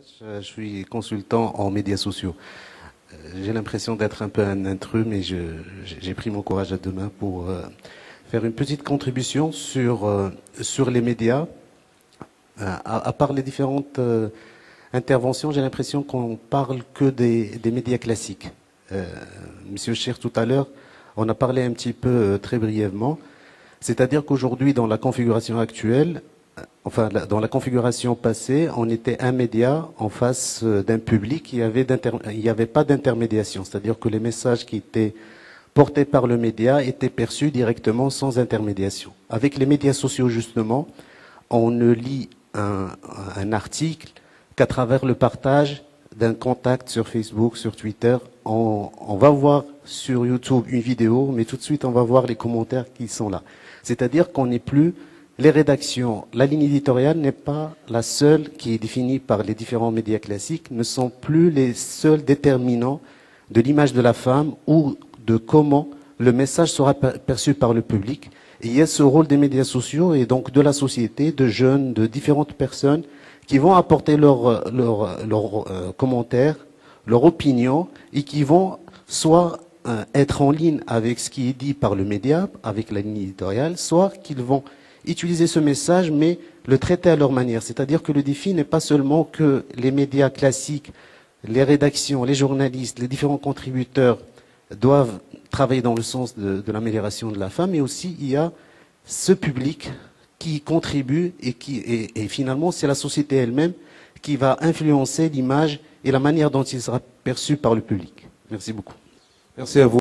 Je suis consultant en médias sociaux. J'ai l'impression d'être un peu un intrus, mais j'ai pris mon courage à deux mains pour faire une petite contribution sur les médias. À part les différentes interventions, j'ai l'impression qu'on parle que des médias classiques. Monsieur Cher, tout à l'heure, on a parlé un petit peu très brièvement. C'est-à-dire qu'aujourd'hui, dans la configuration actuelle, dans la configuration passée, on était un média en face d'un public. Il n'y avait pas d'intermédiation. C'est-à-dire que les messages qui étaient portés par le média étaient perçus directement sans intermédiation. Avec les médias sociaux, justement, on ne lit un article qu'à travers le partage d'un contact sur Facebook, sur Twitter. On va voir sur YouTube une vidéo, mais tout de suite, on va voir les commentaires qui sont là. C'est-à-dire qu'on n'est plus... Les rédactions, la ligne éditoriale n'est pas la seule qui est définie par les différents médias classiques, ne sont plus les seuls déterminants de l'image de la femme ou de comment le message sera perçu par le public. Et il y a ce rôle des médias sociaux et donc de la société, de jeunes, de différentes personnes qui vont apporter leurs commentaires, leurs opinions et qui vont soit être en ligne avec ce qui est dit par le média, avec la ligne éditoriale, soit qu'ils vont utiliser ce message, mais le traiter à leur manière. C'est-à-dire que le défi n'est pas seulement que les médias classiques, les rédactions, les journalistes, les différents contributeurs doivent travailler dans le sens de l'amélioration de la femme, mais aussi il y a ce public qui contribue et finalement c'est la société elle-même qui va influencer l'image et la manière dont il sera perçu par le public. Merci beaucoup. Merci à vous.